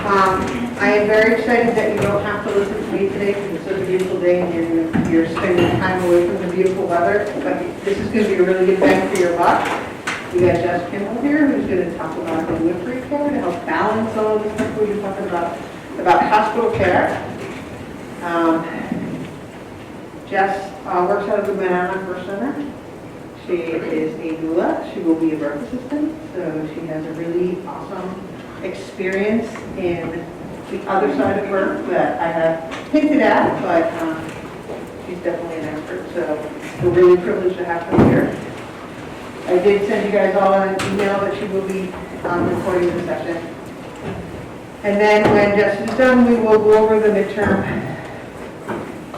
I am very excited that you don't have to listen to me today because it's such a beautiful day and you're spending time away from the beautiful weather. But this is going to be a really good bang for your buck. We got Jess Kimball here who's going to talk about midwifery care to help balance all of the stuff we were talking about hospital care. Jess works out of the Maternal Mortality Center. She is a doula. She will be a birth assistant, so she has a really awesome experience in the other side of work that I have hinted at, but she's definitely an expert, so we're really privileged to have her here. I did send you guys all an email that she will be recording the session. And then when Jess is done, we will go over the midterm,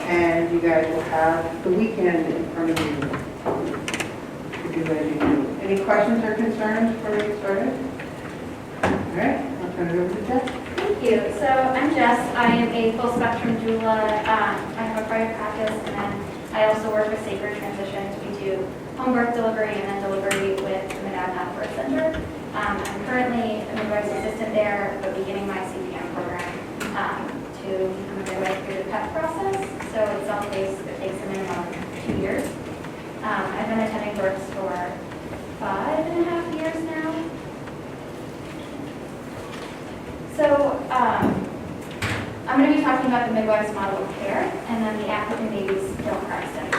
and you guys will have the weekend in front of you to do as you do. Any questions or concerns before we get started? All right, I'll turn it over to Jess. Thank you. So I'm Jess. I am a full spectrum doula. I have a private practice, and then I also work with Sacred Transitions. We do home birth delivery and then delivery with the Midwives Model of Care Center. I'm currently a midwife's assistant there, but beginning my CPM program to become a midwife through the PEP process. So it's self-paced. It takes a minimum of 2 years. I've been attending births for 5.5 years now. So I'm going to be talking about the Midwives Model of Care and then the African Babies Don't Cry study.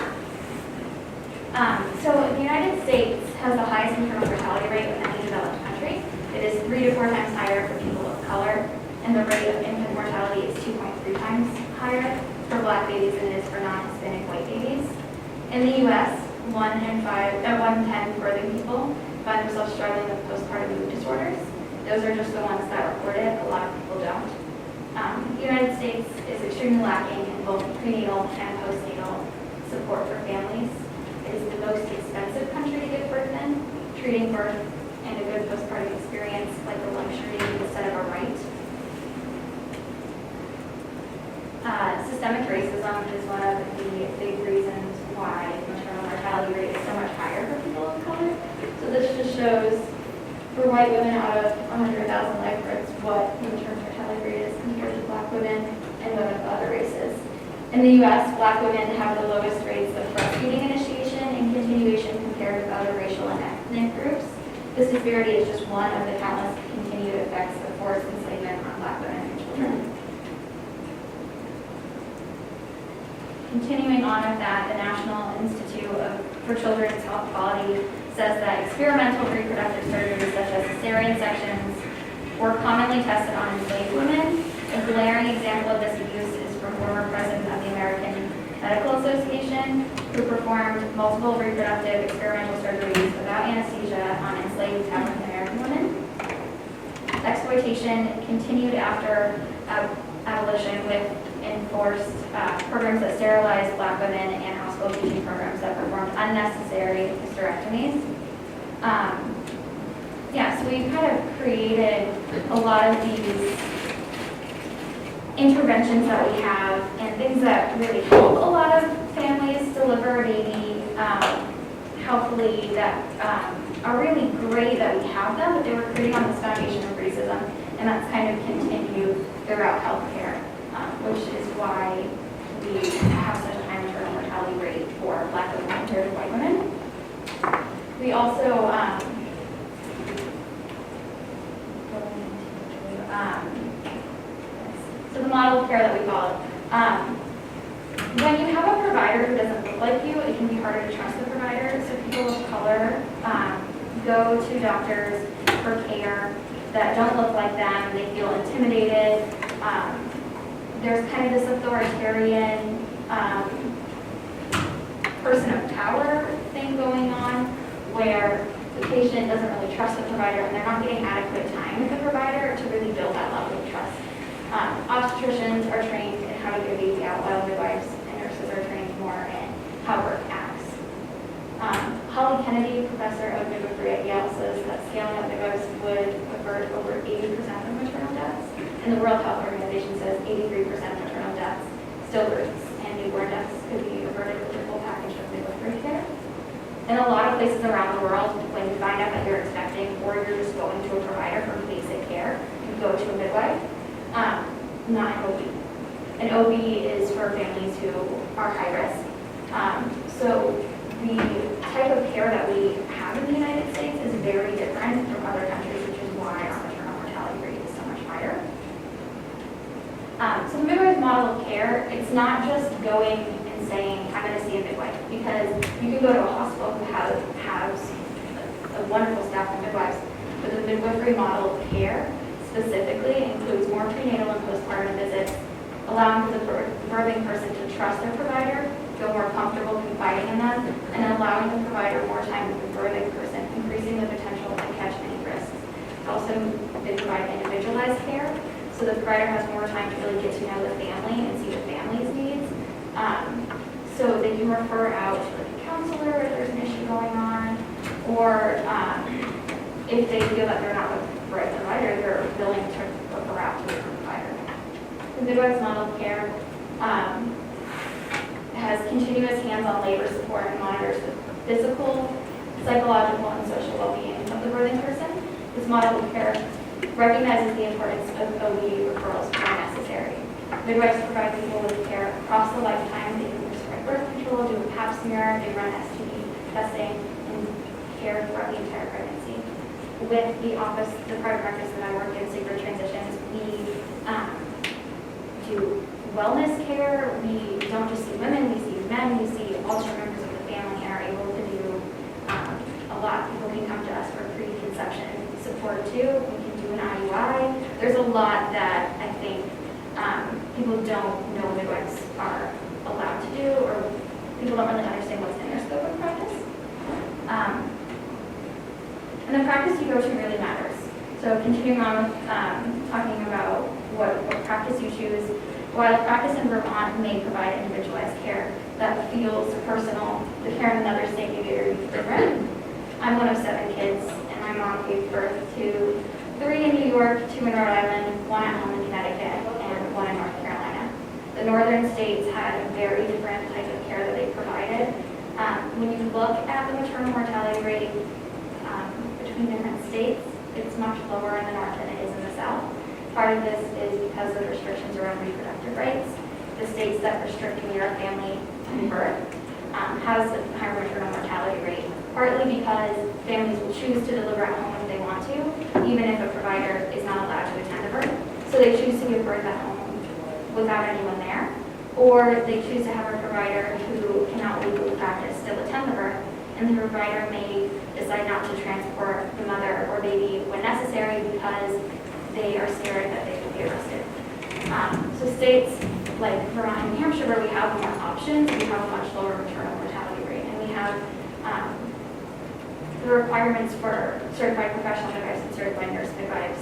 So the United States has the highest maternal mortality rate of any developed country. It is 3 to 4 times higher for people of color, and the rate of infant mortality is 2.3 times higher for Black babies than it is for non-Hispanic white babies. In the U.S., 1 in 10 birthing people find themselves struggling with postpartum mood disorders. Those are just the ones that report it. A lot of people don't. The United States is extremely lacking in both prenatal and postnatal support for families. It is the most expensive country to give birth in, treating birth and a good postpartum experience like a luxury instead of a right. Systemic racism is one of the big reasons why maternal mortality rate is so much higher for people of color. So this just shows for white women out of 100,000 live births what the maternal mortality rate is compared to Black women and women of other races. In the U.S., Black women have the lowest rates of breastfeeding initiation and continuation compared with other racial and ethnic groups. This disparity is just one of the countless continued effects of forced enslavement on Black women and children. Continuing on with that, the National Institute for Children's Health Quality says that experimental reproductive surgeries such as cesarean sections were commonly tested on enslaved women. A glaring example of this abuse is from former president of the American Medical Association, who performed multiple reproductive experimental surgeries without anesthesia on enslaved African American women. Exploitation continued after abolition with enforced programs that sterilized Black women and hospital teaching programs that performed unnecessary hysterectomies. So we kind of created a lot of these interventions that we have and things that really help a lot of families deliver a baby healthily that are really great that we have them, but they were created on this foundation of racism, and that's kind of continued throughout healthcare, which is why we have such a high maternal mortality rate for Black women compared to white women. We also so the model of care that we follow. When you have a provider who doesn't look like you, it can be harder to trust the provider. So people of color go to doctors for care that don't look like them. They feel intimidated. There's kind of this authoritarian person of power thing going on where the patient doesn't really trust the provider and they're not getting adequate time with the provider to really build that level of trust. Obstetricians are trained in how to get a baby out, while midwives and nurses are trained more in how birth acts. Holly Kennedy, professor of midwifery at Yale, says that scaling up midwives would avert over 80% of maternal deaths. And the World Health Organization says 83% of maternal deaths, stillbirths, and newborn deaths could be averted with a full package of midwifery care. In a lot of places around the world, when you find out that you're expecting or you're just going to a provider for basic care, you go to a midwife. not an OB. An OB is for families who are high risk. So the type of care that we have in the United States is very different from other countries, which is why our maternal mortality rate is so much higher. So the Midwives Model of Care, it's not just going and saying, I'm going to see a midwife, because you can go to a hospital who has a wonderful staff of midwives, but the midwifery model of care specifically includes more prenatal and postpartum visits, allowing for the birthing person to trust their provider, feel more comfortable confiding in them, and allowing the provider more time with the birthing person, increasing the potential to catch any risks. Also, they provide individualized care, so the provider has more time to really get to know the family and see the family's needs. So they can refer out to like a counselor if there's an issue going on, or if they feel that they're not the right provider, they're willing to refer out to a different provider. The Midwives Model of Care has continuous hands-on labor support and monitors the physical, psychological, and social well-being of the birthing person. This model of care recognizes the importance of OB referrals where necessary. Midwives provide people with care across the lifetime. They can prescribe birth control, do a pap smear, they run STD testing, and care throughout the entire pregnancy. With the private practice that I work in, Sacred Transitions, we do wellness care. We don't just see women, we see men, we see all different members of the family, and are able to do a lot. People can come to us for preconception support too. We can do an IUI. There's a lot that I think people don't know midwives are allowed to do, or people don't really understand what's in their scope of practice. And the practice you go to really matters. So continuing on with talking about what practice you choose, while practice in Vermont may provide individualized care that feels personal, the care in another state may be very different. I'm one of 7 kids, and my mom gave birth to 3 in New York, 2 in Rhode Island, 1 at home in Connecticut, and 1 in North Carolina. The northern states had a very different type of care that they provided. When you look at the maternal mortality rate between different states, it's much lower in the north than it is in the south. Part of this is because of restrictions around reproductive rights. The states that restrict when you're a family in birth has a higher maternal mortality rate, partly because families will choose to deliver at home if they want to, even if a provider is not allowed to attend the birth. So they choose to give birth at home without anyone there, or they choose to have a provider who cannot legally practice still attend the birth, and the provider may decide not to transport the mother or baby when necessary because they are scared that they will be arrested. So states like Vermont and New Hampshire, where we have more options, we have a much lower maternal mortality rate, and we have the requirements for certified professional midwives and certified nurse midwives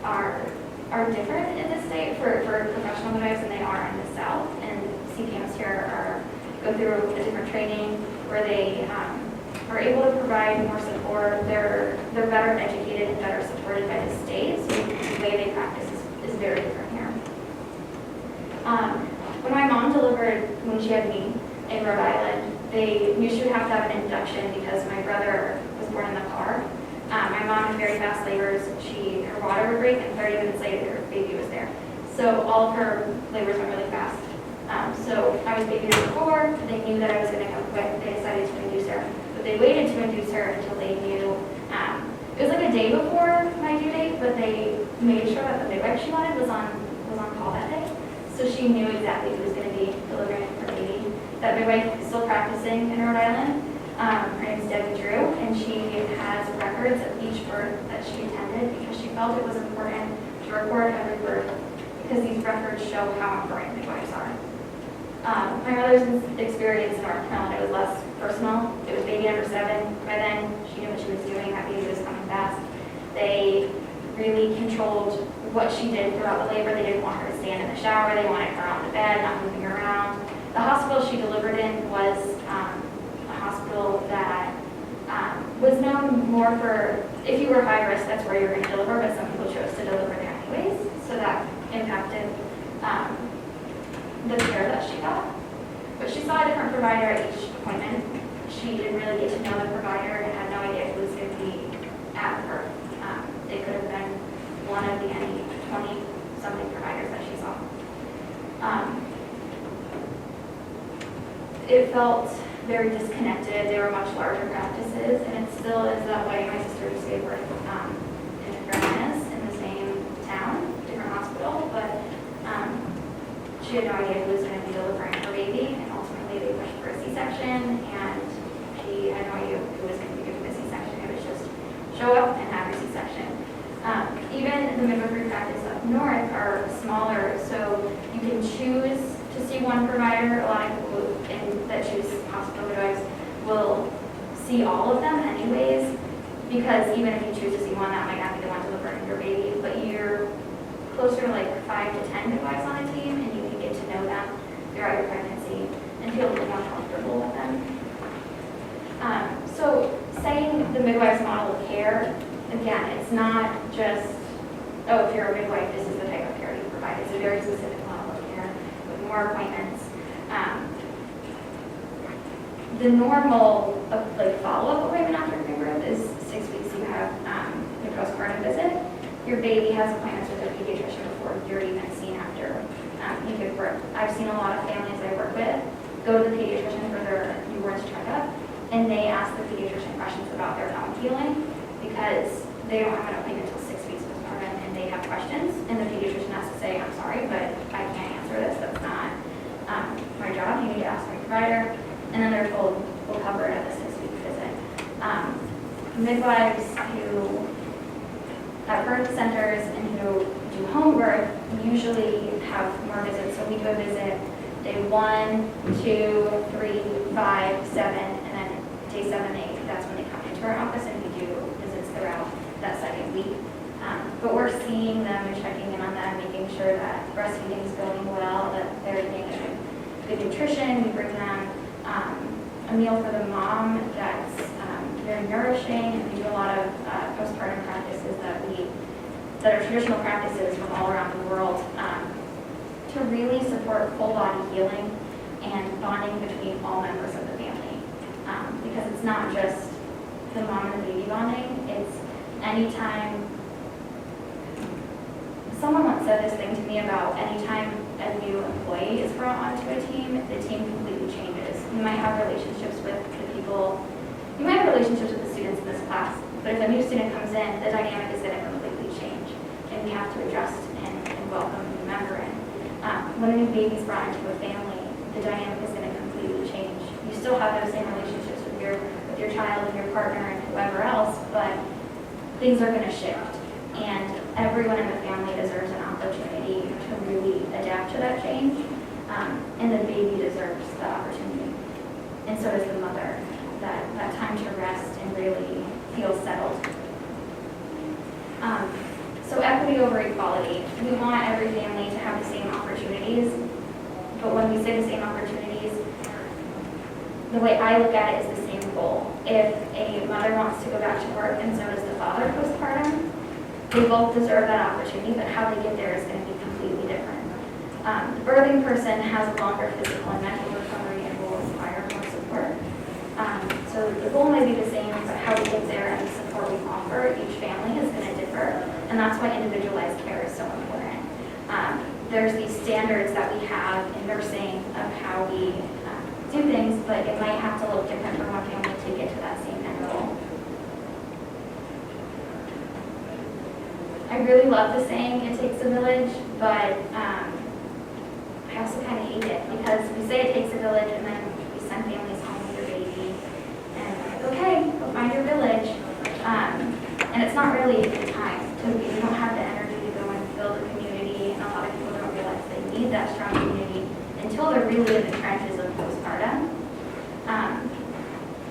are different in this state for professional midwives than they are in the South. And CPMs here go through a different training where they are able to provide more support. They're better educated and better supported by the state, so the way they practice is very different here. When my mom delivered, when she had me in Rhode Island, they knew she would have to have an induction because my brother was born in the car. My mom had very fast labors. Her water would break, and 30 minutes later, her baby was there. So all of her labors went really fast. So I was baby number 4. They knew that I was going to come quick. They decided to induce her. But they waited to induce her until they knew. It was like a day before my due date, but they made sure that the midwife she wanted was on call that day. So she knew exactly who was going to be delivering her baby. That midwife is still practicing in Rhode Island. Her name is Debbie Drew, and she has records of each birth that she attended because she felt it was important to record every birth because these records show how important midwives are. My mother's experience in North Carolina was less personal. It was baby number 7. By then, she knew what she was doing. That baby was coming fast. They really controlled what she did throughout the labor. They didn't want her to stand in the shower. They wanted her on the bed, not moving around. The hospital she delivered in was a hospital that was known more for, if you were high risk, that's where you were going to deliver, but some people chose to deliver there anyways. So that impacted the care that she got. But she saw a different provider at each appointment. She didn't really get to know the provider and had no idea who was going to be at birth. It could have been one of the any 20-something providers it felt very disconnected. They were much larger practices, and it still is that way. My sister just gave birth in Carolinas in the same town, different hospital, but she had no idea who was going to be delivering her baby, and ultimately they pushed for a C-section, and she had no idea who was going to be doing the C-section. It was just show up and have your C-section. Even the midwifery practice up north are smaller, so you can choose to see one provider. A lot of people that choose hospital midwives will see all of them anyways, because even if you choose to see one, that might not be the one delivering your baby, but you're closer to like 5 to 10 midwives on a team, and you can get to know them throughout your pregnancy and feel a little more comfortable with them. So saying the Midwives Model of Care, again, it's not just, oh, if you're a midwife, this is the type of care you provide. It's a very specific model of care with more appointments. The normal follow-up appointment after giving birth is 6 weeks. You have your postpartum visit. Your baby has appointments with a pediatrician before you're even seen after you give birth. I've seen a lot of families I work with go to the pediatrician for their newborn's checkup, and they ask the pediatrician questions about their own healing because they don't have an appointment until 6 weeks postpartum, and they have questions, and the pediatrician has to say, I'm sorry, but I can't answer this. That's not my job. You need to ask my provider. And then they're told, we'll cover it at the 6-week visit. Midwives who at birth centers and who do home birth usually have more visits. So we do a visit day 1, 2, 3, 5, 7, and then day 7, 8. That's when they come into our office, and we do visits throughout that second week. But we're seeing them and checking in on them, making sure that breastfeeding is going well, that they're getting good nutrition. We bring them a meal for the mom that's very nourishing, and we do a lot of postpartum practices that are traditional practices from all around the world to really support full body healing and bonding between all members of the family. Because it's not just the mom and the baby bonding, it's anytime. Someone once said this thing to me about anytime a new employee is brought onto a team, the team completely changes. You might have relationships with the people, you might have relationships with the students in this class, but if a new student comes in, the dynamic is going to completely change, and we have to adjust and welcome a new member in. When a new baby is brought into a family, the dynamic is going to completely change. You still have those same relationships with your child and your partner and whoever else, but things are going to shift. And everyone in the family deserves an opportunity to really adapt to that change, and the baby deserves that opportunity. And so does the mother, that time to rest and really feel settled. So equity over equality. We want every family to have the same opportunities, but when we say the same opportunities, the way I look at it is the same goal. If a mother wants to go back to work and so does the father postpartum, they both deserve that opportunity, but how they get there is going to be completely different. The birthing person has a longer physical and mental recovery and will require more support. So the goal may be the same, but how we get there and the support we offer each family is going to differ, and that's why individualized care is so important. There's these standards that we have in nursing of how we do things, but it might have to look different for one family to get to that same end goal. I really love the saying, it takes a village, but I also kind of hate it because we say it takes a village and then we send families home with their baby and we're like, okay, go find your village. And it's not really the time. You don't have the energy to go and build a community, and a lot of people don't realize they need that strong community until they're really in the trenches of postpartum.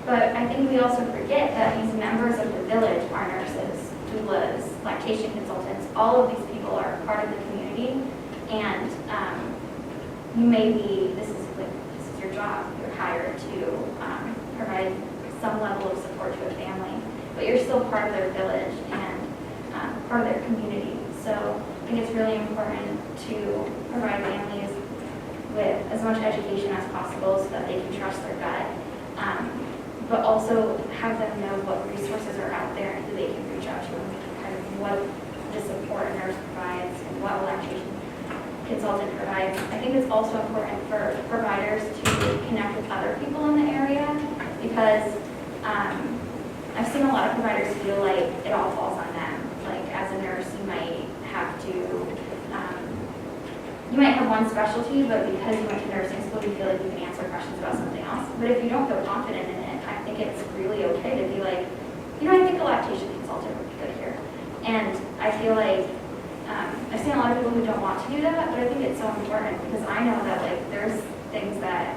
But I think we also forget that these members of the village are nurses, doulas, lactation consultants. All of these people are part of the community, and you may be, this is your job. You're hired to provide some level of support to a family, but you're still part of their village and part of their community. So I think it's really important to provide families with as much education as possible so that they can trust their gut, but also have them know what resources are out there and who they can reach out to, and kind of what the support a nurse provides and what lactation consultant provides. I think it's also important for providers to connect with other people in the area because I've seen a lot of providers feel like it all falls on them. Like as a nurse, you might have to, you might have one specialty, but because you went to nursing school, you feel like you can answer questions about something else. But if you don't feel confident in it, I think it's really okay to be like, you know, I think a lactation consultant would be good here. And I feel like I've seen a lot of people who don't want to do that, but I think it's so important because I know that like there's things that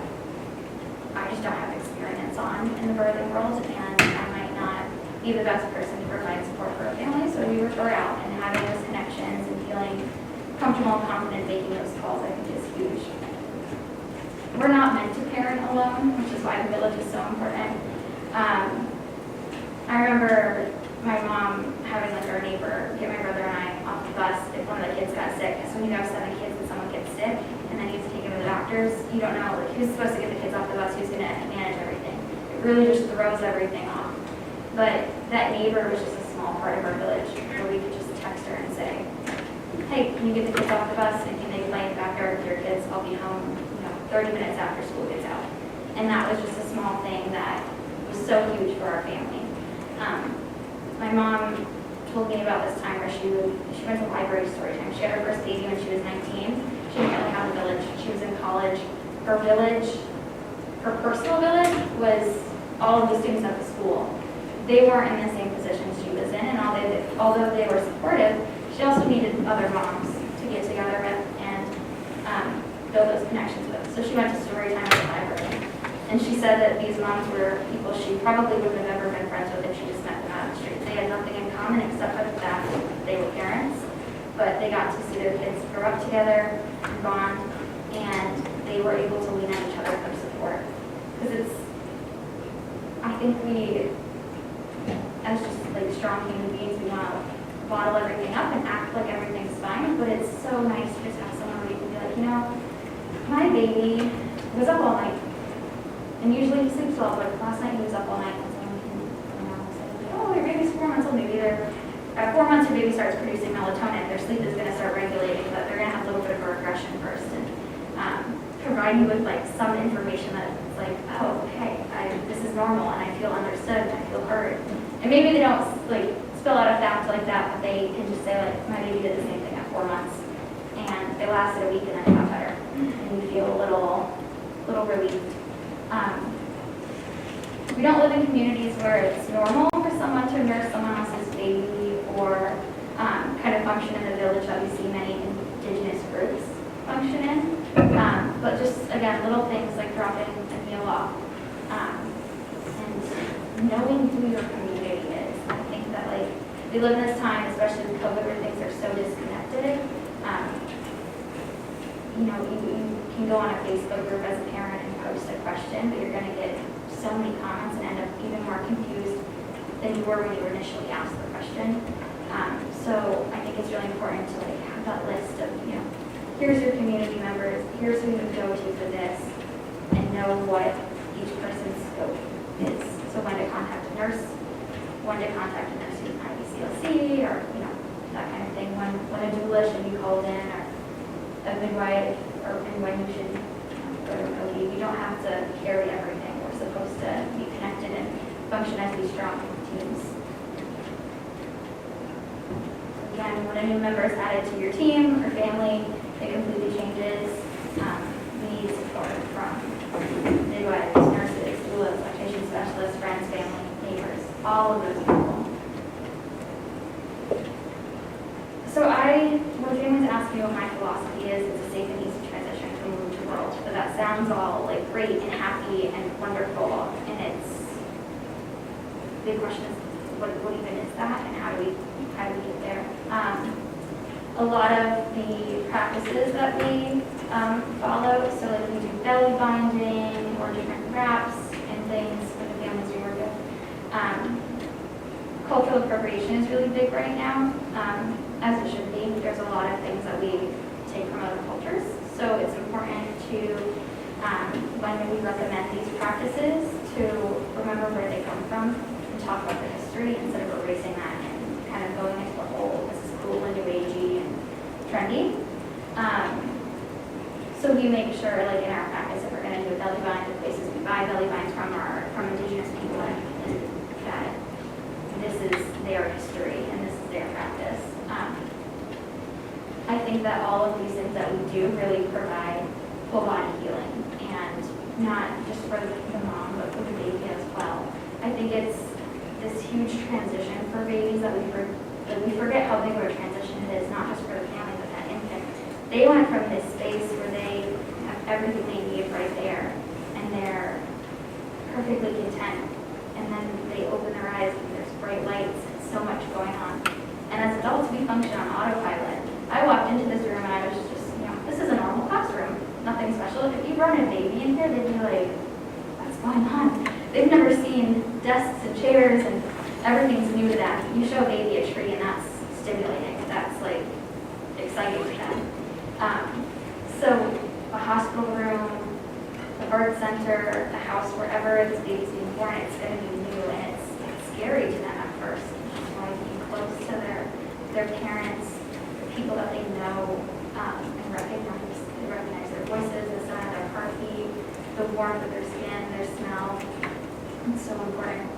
I just don't have experience on in the birthing world, and I might not be the best person to provide support for a family. So we refer out, and having those connections and feeling comfortable and confident making those calls, I think is huge. We're not meant to parent alone, which is why the village is so important. I remember my mom having like our neighbor get my brother and I off the bus if one of the kids got sick. Because when you have 7 kids and someone gets sick and then you have to take them to the doctors, you don't know like who's supposed to get the kids off the bus, who's going to manage everything. It really just throws everything off. But that neighbor was just a small part of our village where we could just text her and say, hey, can you get the kids off the bus and can they play in the backyard with your kids? I'll be home, 30 minutes after school gets out. And that was just a small thing that was so huge for our family. My mom told me about this time where she went to library story time. She had her first baby when she was 19. She didn't really have a village. She was in college. Her village, her personal village, was all of the students at the school. They weren't in the same position she was in, and although they were supportive, she also needed other moms to get together with and build those connections with. So she went to story time at the library. And she said that these moms were people she probably wouldn't have ever been friends with if she just met them out on the street. They had nothing in common except for the fact that they were parents, but they got to see their kids grow up together and bond, and they were able to lean on each other for support. Because I think we, as just like strong human beings, we want to bottle everything up and act like everything's fine, but it's so nice to just have someone where you can be like, my baby was up all night. And usually he sleeps well, but last night he was up all night. And someone can say, oh, your baby's 4 months old. Maybe at 4 months, your baby starts producing melatonin. Their sleep is going to start regulating, but they're going to have a little bit of a regression first. And provide you with like some information that it's like, oh, okay, this is normal, and I feel understood, and I feel heard. And maybe they don't like spill out a fact like that, but they can just say like, my baby did the same thing at 4 months, and it lasted a week, and then it got better, and you feel a little relieved. We don't live in communities where it's normal for someone to nurse someone else's baby or kind of function in the village that we see many indigenous groups function in. But just, again, little things like dropping a meal off and knowing who your community is. I think that, like, we live in this time, especially with COVID, where things are so disconnected. You can go on a Facebook group as a parent and post a question, but you're going to get so many comments and end up even more confused than you were when you initially asked the question. So I think it's really important to like have that list of, here's your community members, here's who you go to for this, and know what each person's scope is. So when to contact a nurse, when to contact a nurse who's IBCLC, or that kind of thing. When a doula should be called in, or a midwife, or when you should go to an OB. You don't have to carry everything. We're supposed to be connected and function as these strong teams. Again, when a new member is added to your team or family, it completely changes. We need support from midwives, nurses, doulas, lactation specialists, friends, family, neighbors, all of those people. So I was going to ask you what my philosophy is. It's a safe and easy transition from womb to world. But that sounds all like great and happy and wonderful. And it's the big question is, what even is that, and how do we get there? A lot of the practices that we follow, so like we do belly binding or different wraps and things for the families we work with. Cultural appropriation is really big right now, as it should be. There's a lot of things that we take from other cultures, so it's important to, when we recommend these practices, to remember where they come from and talk about the history instead of erasing that and kind of going into the whole, this is cool and new agey and trendy. So we make sure, like in our practice, if we're going to do a belly bind, the places we buy belly binds from Indigenous people, and that this is their history and this is their practice. I think that all of these things that we do really provide full body healing, and not just for the mom, but for the baby as well. I think it's this huge transition for babies that we forget how big of a transition it is, not just for the family, but that infant. They went from this space where they have everything they need right there, and they're perfectly content. And then they open their eyes, and there's bright lights, and so much going on. And as adults, we function on autopilot. I walked into this room, and I was just, this is a normal classroom, nothing special. If you brought a baby in here, they'd be like, what's going on? They've never seen desks and chairs, and everything's new to them. You show a baby a tree, and that's stimulating. That's like exciting to them. So a hospital room, the birth center, the house, wherever this baby's being born, it's going to be new, and it's scary to them at first. That's why being close to their parents, the people that they know, and recognize their voices, the sound of their heartbeat, the warmth of their skin, their smell. It's so important.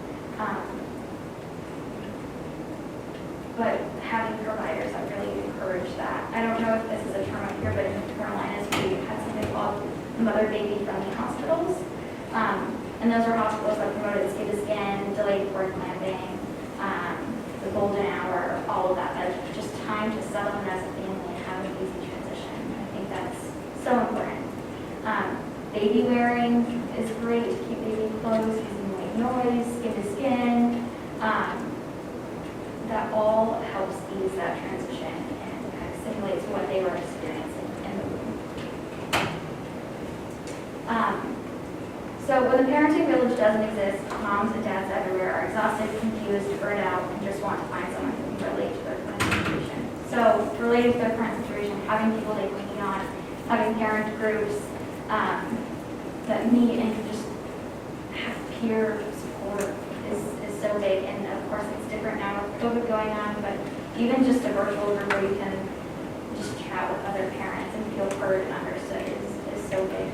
But having providers that really encourage that. I don't know if this is a term up here, but in the Carolinas, we had something called mother-baby friendly hospitals. And those are hospitals that promoted skin to skin, delayed birth landing, the golden hour, all of that. That's just time to settle in as a family and have an easy transition. I think that's so important. Baby wearing is great to keep baby clothes, using white noise, skin to skin. That all helps ease that transition and kind of simulates what they were experiencing in the womb. So when the parenting village doesn't exist, moms and dads everywhere are exhausted, confused, burned out, and just want to find someone who can relate to their current situation. So relating to their current situation, having people they can lean on, having parent groups that meet and just have peer support is so big. And of course it's different now with COVID going on, but even just a virtual group where you can just chat with other parents and feel heard and understood is so big.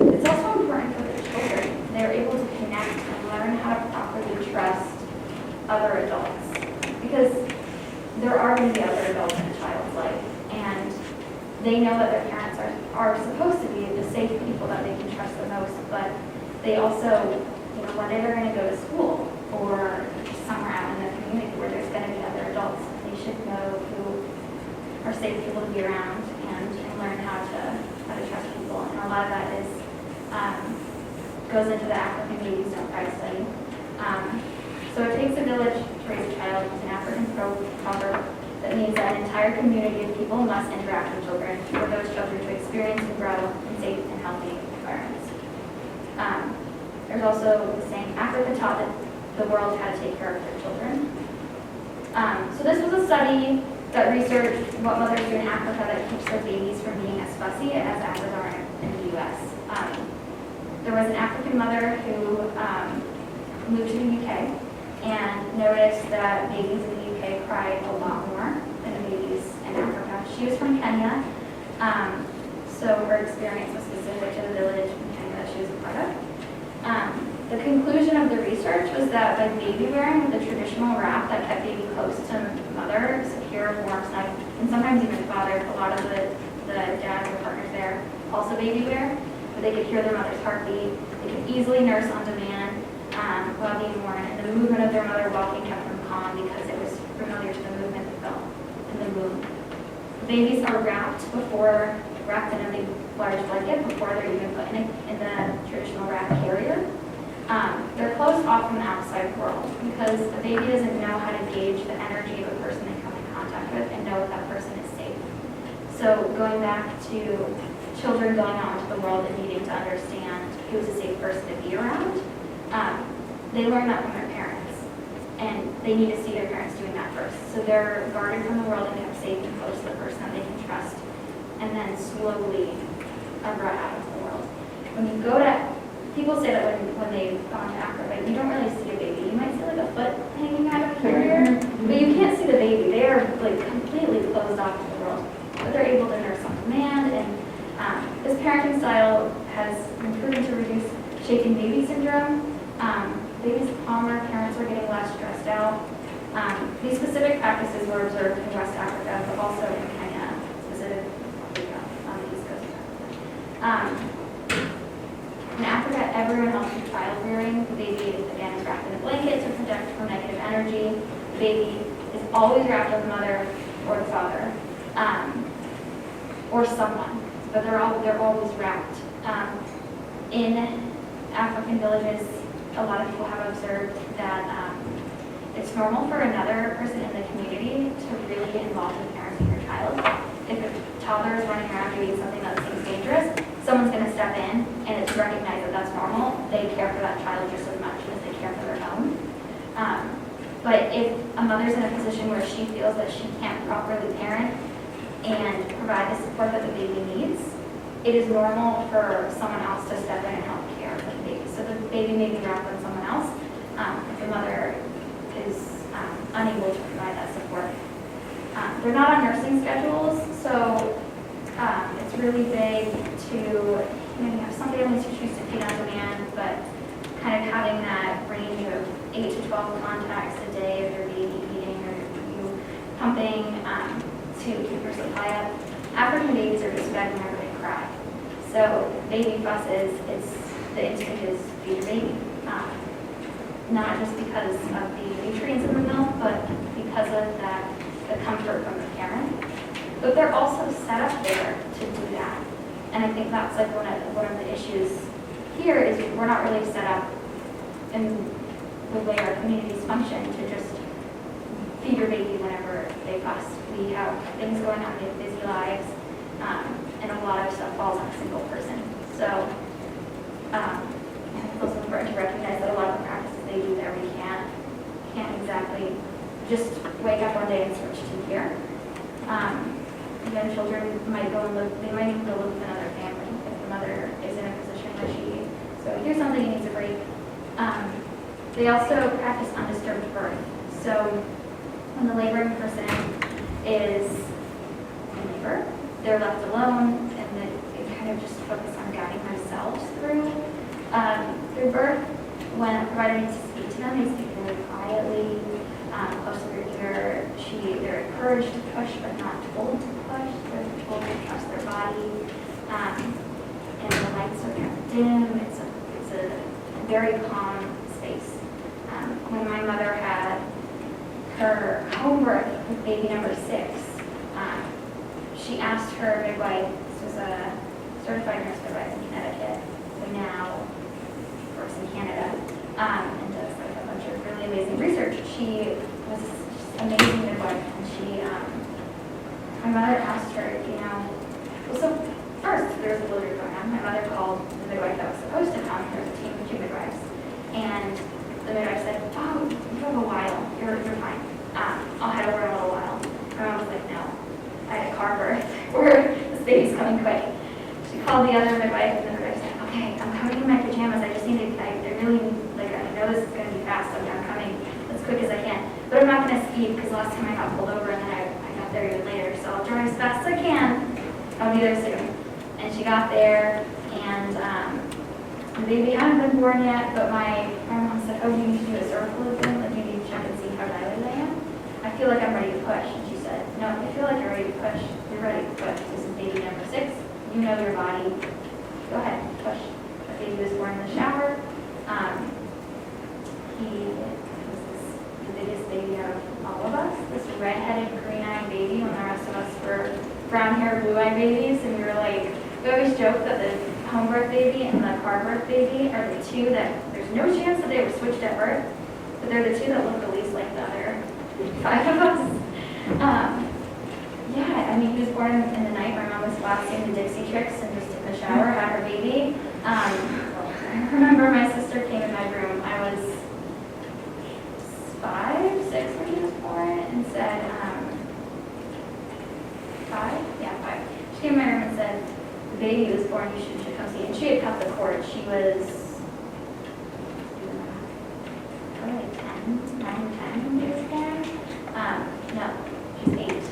It's also important for their children. They're able to connect and learn how to properly trust other adults, because there are going to be other adults in a child's life, and they know that their parents are supposed to be the safe people that they can trust the most, but they also, one day they're going to go to school or somewhere out in the community where there's going to be other adults. They should know who are safe people to be around and learn how to trust people. And a lot of that is goes into the African Babies Don't Cry study. So it takes a village to raise a child. It's an African proverb that means that an entire community of people must interact with children for those children to experience and grow in safe and healthy environments. There's also the saying, Africa taught that the world how to take care of their children. So this was a study that researched what mothers do in Africa that keeps their babies from being as fussy as ours are in the U.S. There was an African mother who moved to the UK and noticed that babies in the UK cried a lot more than babies in Africa. She was from Kenya, so her experience was specific to the village in Kenya that she was a part of. The conclusion of the research was that by baby wearing with the traditional wrap that kept baby close to mother, secure, warm, snug, and sometimes even father, a lot of the dads or partners there also baby wear, but they could hear their mother's heartbeat. They could easily nurse on demand while being born, and the movement of their mother walking kept them calm because it was familiar to the movement they felt in the womb. Babies are wrapped in a big large blanket before they're even put in the traditional wrap carrier. They're closed off from the outside world because the baby doesn't know how to gauge the energy of the person they come in contact with and know if that person is safe. So going back to children going out into the world and needing to understand who's a safe person to be around, they learn that from their parents, and they need to see their parents doing that first. So they're guarded from the world and kept safe and close to the person that they can trust, and then slowly are brought out into the world. When you go to, people say that when they've gone to Africa, you don't really see a baby. You might see like a foot hanging out of a carrier, but you can't see the baby. They are like completely closed off to the world, but they're shaken baby syndrome. Babies calmer, parents are getting less stressed out. These specific practices were observed in West Africa, but also in Kenya, specifically on the East Coast of Africa. In Africa, everyone helps with child rearing. The baby is again wrapped in a blanket to protect from negative energy. The baby is always wrapped with the mother or the father, or someone, but they're always wrapped. In African villages, a lot of people have observed that it's normal for another person in the community to really get involved in parenting your child. If a toddler is running around doing something that seems dangerous, someone's going to step in, and it's recognized that that's normal. They care for that child just as much as they care for their own. But if a mother's in a position where she feels that she can't properly parent and provide the support that the baby needs, it is normal for someone else to step in and help care for the baby. So the baby may be wrapped on someone else if the mother is unable to provide that support. They're not on nursing schedules, so it's really big to, you have some families who choose to feed on demand, but kind of having that range of 8 to 12 contacts a day of your baby eating or you pumping to keep your supply up. African babies are just fed whenever they cry. So baby fusses, the instinct is feed your baby. Not just because of the nutrients in the milk, but because of the comfort from the parent. But they're also set up there to do that. And I think that's like one of the issues here is we're not really set up in the way our communities function to just feed your baby whenever they fuss. We have things going on in busy lives, and a lot of stuff falls on a single person. So it's also important to recognize that a lot of the practices they do there, we can't exactly just wake up one day and switch to here. Young children might go and live, they might even go live with another family if the mother is in a position where so here's something you need to break. They also practice undisturbed birth. So when the laboring person is in labor, they're left alone and they kind of just focus on guiding themselves through birth. When a provider needs to speak to them, they speak very quietly, close to their ear. They're encouraged to push, but not told to push. They're told to trust their body. And the lights are kind of dim. It's a very calm space. When my mother had her home birth with baby number 6, she asked her midwife, this was a certified nurse midwife in Connecticut, who now works in Canada, and does like a bunch of really amazing research. She was just an amazing midwife, and my mother asked her, well, so first there was a delivery going on. My mother called the midwife that was supposed to come. There was a team of 2 midwives, and the midwife said, "Oh, you have a while. You're fine. I'll head over in a little while." My mom was like, "No, I had a car birth where this baby's coming quick." She called the other midwife, and the midwife said, "Okay, I'm coming in my pajamas. I just need to, I really, I know this is going to be fast, so I'm coming as quick as I can. But I'm not going to speed because last time I got pulled over and then I got there even later, so I'll drive as fast as I can. I'll be there soon." And she got there, and the baby hadn't been born yet, but my mom said, "Oh, do you need to do a cervical exam? Like, do you need to check and see how dilated I am? I feel like I'm ready to push." And she said, "No, if you feel like you're ready to push, you're ready to push. This is baby number 6. You know your body. Go ahead, push." The baby was born in the shower. He was the biggest baby out of all of us. This red-headed, green-eyed baby, when the rest of us were brown-haired, blue-eyed babies, and we always joke that the home birth baby and the car birth baby are the 2 that there's no chance that they were switched at birth, but they're the 2 that look the least like the other 5 of us. He was born in the night. My mom was blasting the Dixie Chicks and just in the shower had her baby. I remember my sister came in my room. I was 5, 6 when he was born, and said, 5? Yeah, 5. She came in my room and said, "The baby was born, you should come see it." And she had cut the cord. She was probably 10, 9 or 10 when she was born. No, she's 8.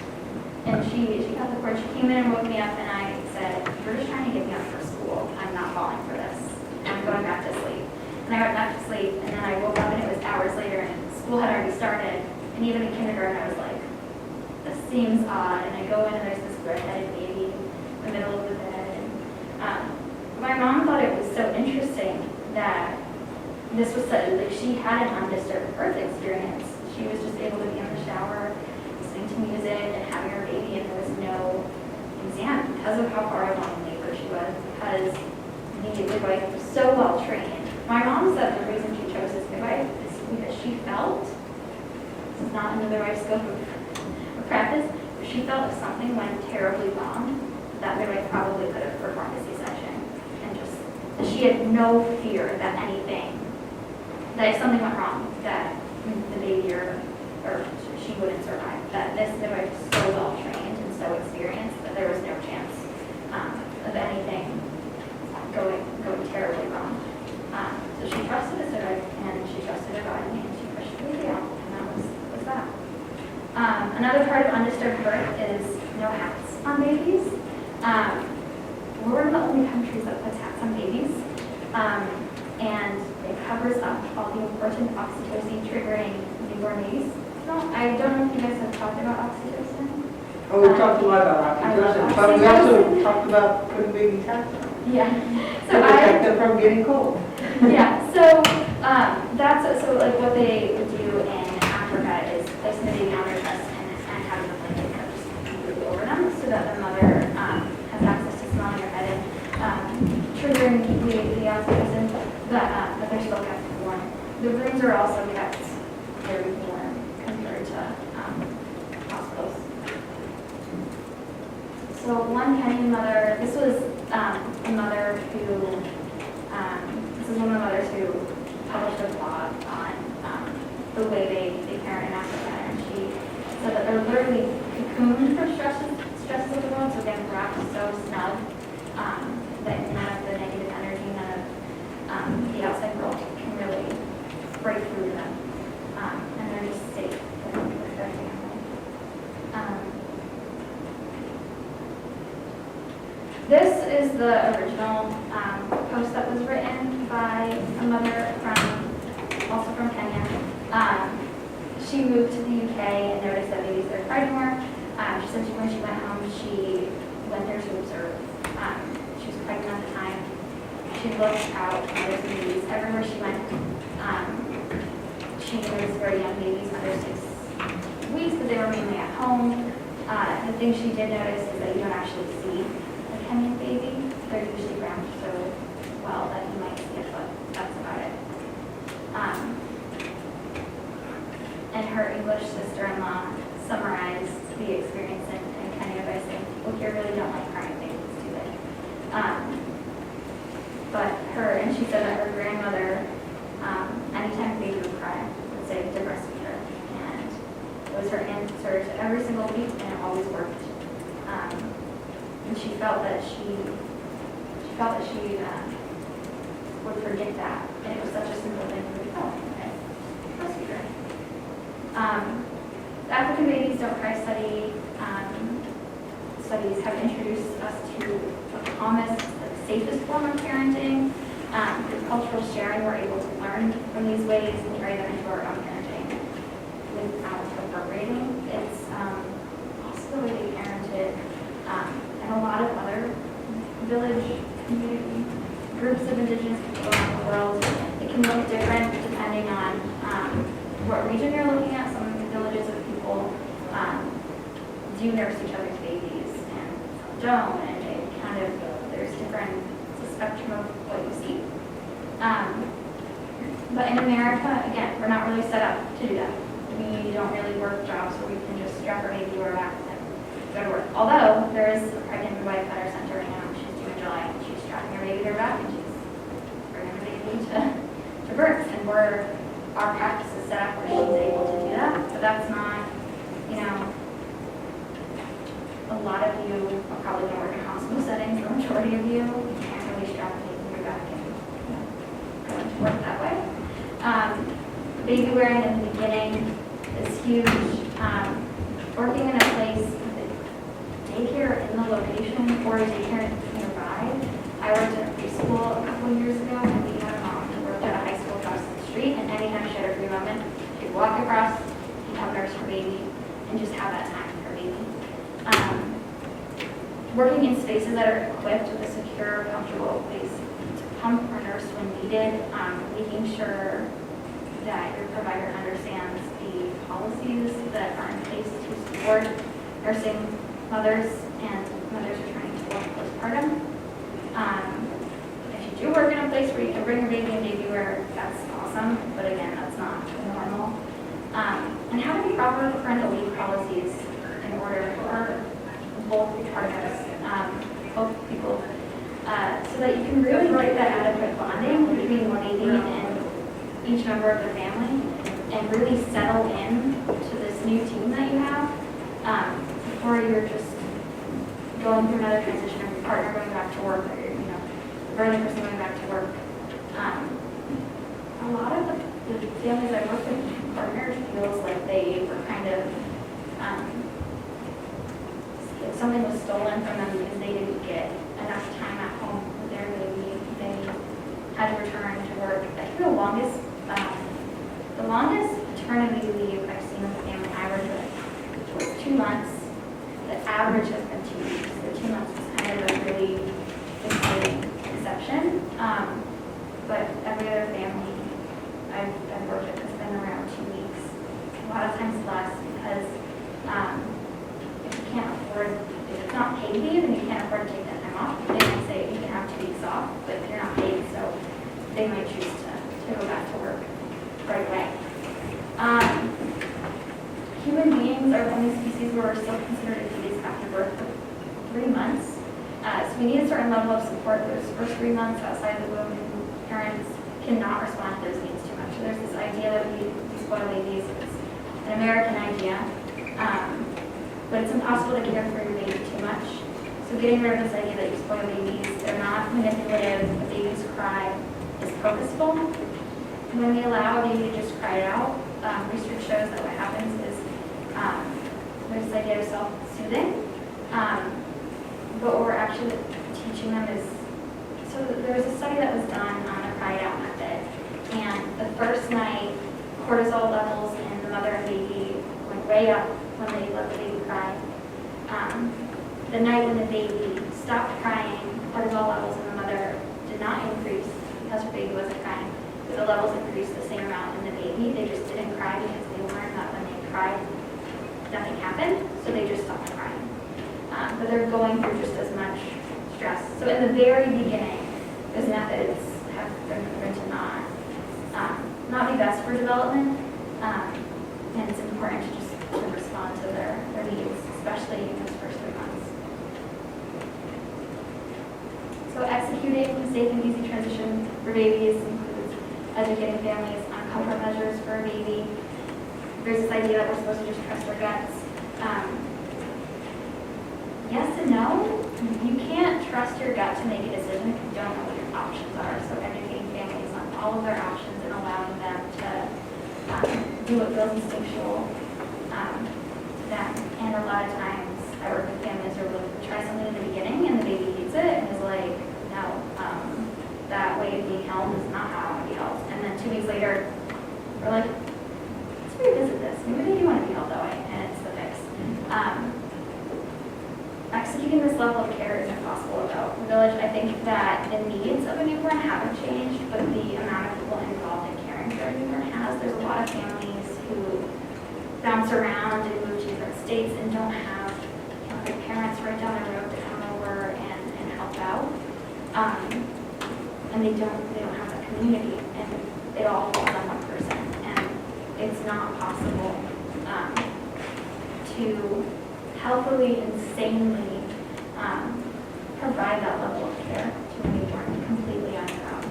And she cut the cord. She came in and woke me up, and I said, "You're just trying to get me up for school. I'm not falling for this." I'm going back to sleep. And I went back to sleep, and then I woke up and it was hours later and school had already started. And even in kindergarten, I was like, this seems odd. And I go in and there's this red-headed baby in the middle of the bed. And my mom thought it was so interesting that this was such, like, she had an undisturbed birth experience. She was just able to be in the shower, listening to music and having her baby, and there was no exam because of how far along in labor she was, because the midwife was so well trained. My mom said the reason she chose this midwife is because she felt, this is not in the midwife scope of practice, but she felt if something went terribly wrong, that midwife probably could have performed a C-section. And just, she had no fear that anything, that if something went wrong, that the baby or she wouldn't survive. That this midwife was so well trained and so experienced that there was no chance of anything going terribly wrong. So she trusted this midwife and she trusted her body and she pushed the baby out, and that was that. Another part of undisturbed birth is no hats on babies. We're one of the only countries that puts hats on babies. And it covers up all the important oxytocin triggering newborn babies. So I don't know if you guys have talked about oxytocin. Oh, we talked a lot about oxytocin, but we also talked about putting babies hats on. Yeah. To protect them from getting cold. Yeah. So that's like what they would do in Africa is placing the baby on their chest and having the blanket kind of just completely over them so that the mother has access to smelling their head and triggering the oxytocin. But they're still kept warm. The rooms are also kept very warm compared to hospitals. So one Kenyan mother, this was a mother who, this is one of the mothers who published a blog on the way they parent in Africa, and she said that they're literally cocooned from stresses of the world, so again, wrapped so snug that none of the negative energy, none of the outside world can really break through to them, and they're just safe with their family. This is the original post that was written by a mother also from Kenya. She moved to the UK and noticed that babies there cried more. She said when she went home, she went there to observe. She was pregnant at the time. She looked out and there's babies everywhere she went. She noticed very young babies under 6 weeks, but they were mainly at home. The thing she did notice is that you don't actually see a Kenyan baby. They're usually wrapped so well that you might see it, but that's about it. And her English sister-in-law summarized the experience in Kenya by saying, look, you really don't like crying babies, do they? And she said that her grandmother, anytime a baby would cry, would say to breastfeed her. And it was her answer to every single week, and it always worked. And she felt that she would forget that. And it was such a simple thing for me. Oh, okay, breastfeed her. The African Babies Don't Cry studies have introduced us to the calmest, the safest form of parenting. Through cultural sharing, we're able to learn from these ways and carry them into our own parenting without appropriating. It's also the way they parented and a lot of other village community groups of indigenous people around the world. It can look different depending on what region you're looking at. Some of the villages of people do nurse each other's babies and some don't, and it kind of, there's different, it's a spectrum of what you see. But in America, again, we're not really set up to do that. We don't really work jobs where we can just strap our baby to our back and go to work. Although there is a pregnant midwife at our center right now, she's due in July, and she's strapping her baby to her back and she's bringing her baby to birth. And our practice is set up where she's able to do that, but that's not, a lot of you are probably going to work in hospital settings. The majority of you can't really strap a baby to your back and go into work that way. Baby wearing in the beginning is huge. Working in a place with a daycare in the location or a daycare nearby. I worked in a preschool a couple of years ago, and and just have that time for baby. Working in spaces that are equipped with a secure, comfortable place to pump or nurse when needed, making sure that your provider understands the policies that are in place to support nursing mothers and mothers returning to work postpartum. If you do work in a place where you can bring your baby in baby wear, that's awesome, but again, that's not normal. And having proper parental leave policies in order for both partners, both people, so that you can really get that adequate bonding between the baby and each member of the family, and really settle in to this new team that you have, before you're just going through another transition of your partner going back to work, or the other person going back to work. A lot of the families I work with, partners, feels like they were kind of something was stolen from them because they didn't get enough time at home with their baby. They had to return to work. I think the longest maternity leave I've seen with the family I worked with was 2 months. The average has been 2 weeks. The 2 months was kind of a really exciting exception. But every other family I've worked with has been around 2 weeks. A lot of times less because if it's not paid leave and you can't afford to take that time off, they might say you can have 2 weeks off, but you're not paid, so they might choose to go back to work right away. Human beings are the only species where we're still considered a fetus after birth for 3 months. So we need a certain level of support those first 3 months outside the womb, and parents cannot respond to those needs too much. So there's this idea that we spoil babies. It's an American idea. But it's impossible to care for your baby too much. So getting rid of this idea that you spoil babies, they're not manipulative, the baby's cry is purposeful. And when we allow a baby to just cry it out, research shows that what happens is there's this idea of self-soothing. But what we're actually teaching them is, so there was a study that was done on the cry it out method. And the first night, cortisol levels in the mother and baby went way up when they let the baby cry. The night when the baby stopped crying, cortisol levels in the mother did not increase because her baby wasn't crying, but the levels increased the same amount in the baby. They just didn't cry because they learned that when they cried, nothing happened, so they just stopped crying. But they're going through just as much stress. So in the very beginning, those methods have been proven to not be best for development, and it's important to just respond to their needs, especially in those first 3 months. So executing safe and easy transition for babies includes educating families on comfort measures for a baby. There's this idea that we're supposed to just trust our guts. Yes and no. You can't trust your gut to make a decision if you don't know what your options are. So educating families on all of their options and allowing them to do what feels instinctual to them. And a lot of times I work with families who will try something in the beginning and the baby hates it and is like, no, that way of being held is not how I want to be held. And then 2 weeks later, we're like, let's revisit this. Maybe they do want to be held that way, and it's the fix. Executing this level of care isn't possible without the village. I think that the needs of a newborn haven't changed, but the amount of people involved in caring for a newborn has. There's a lot of families who bounce around and move to different states and don't have their parents right down the road to come over and help out. And they don't have that community, and it all falls on one person. And it's not possible to healthily and sanely provide that level of care to a newborn completely on your own.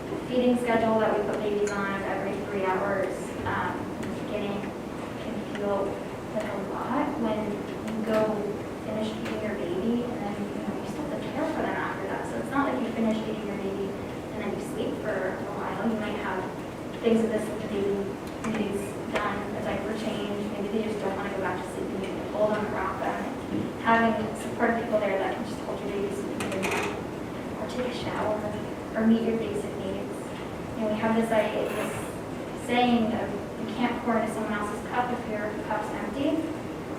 The feeding schedule that we put babies on every 3 hours in the beginning can feel like a lot when you go finish feeding your baby and then you still have to care for them after that. So it's not like you finish feeding your baby and then you sleep for a while. You might have things of this that the baby needs done, a diaper change, maybe they just don't want to go back to sleep and you can hold them and rock them. Having supportive people there that can just hold your baby so you can or take a shower or meet your basic needs. And we have this idea, this saying that you can't pour into someone else's cup if your cup's empty.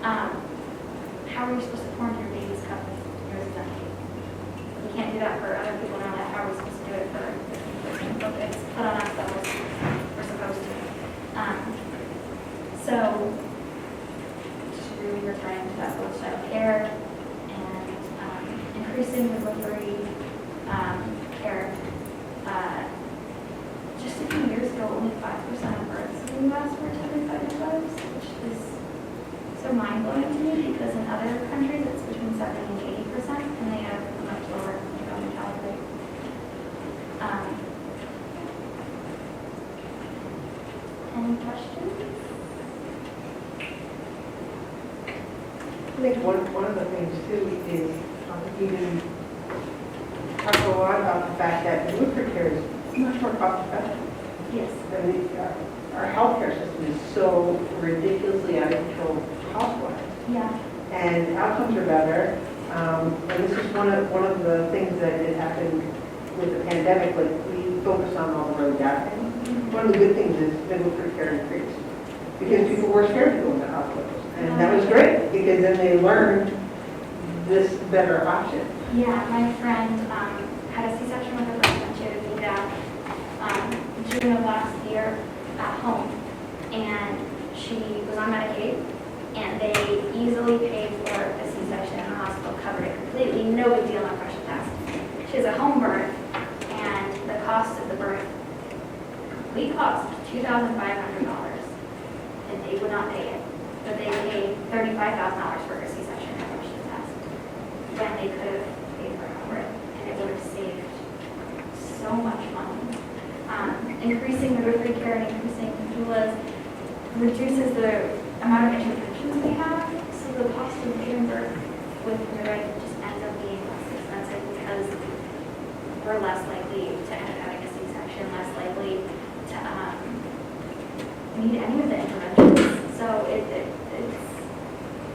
How are you supposed to pour into your baby's cup if yours is empty? We can't do that for other people now. That how are we supposed to do it for it's put on us that we're supposed to. So just really returning to that full style care and increasing midwifery care. Just a few years ago, only 5% of births in the U.S. were attended by midwives, which is so mind-blowing to me because in other countries it's between 70 and 80%, and they have a much lower maternal mortality rate. Any questions? I think one of the things too is even talk a lot about the fact that midwifery care is much more cost effective. Yes. I mean, our healthcare system is so ridiculously out of control cost-wise. Yeah. And outcomes are better. And this is one of the things that did happen with the pandemic, like we focused on all the road staffing. One of the good things is midwifery care increased because people were scared to go into hospitals. And that was great because then they learned this better option. Yeah, my friend had a C-section with her first one. She had a VDAC June of last year at home, and she was on Medicaid, and they easily paid for a C-section in the hospital, covered it completely, no big deal, no question asked. She has a home birth, and the cost of the birth, complete cost, $2,500, and they would not pay it, but they paid $35,000 for her C-section, no questions asked, when they could have paid for her birth, and it would have saved so much money. Increasing midwifery care and increasing doulas reduces the amount of interventions we have, so the cost of giving birth with midwife just ends up being less expensive because we're less likely to end up having a C-section, less likely to need any of the interventions. So it's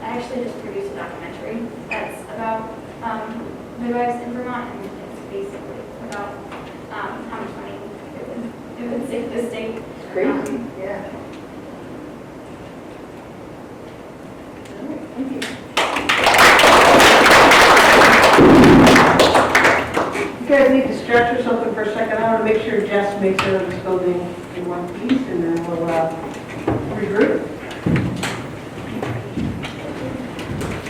I actually just produced a documentary that's about midwives in Vermont, and it's basically about how much money it would save the state. It's crazy, yeah. All right, thank you. You guys need to stretch or something for a second. I want to make sure Jess makes it on this building in one piece, and then we'll regroup.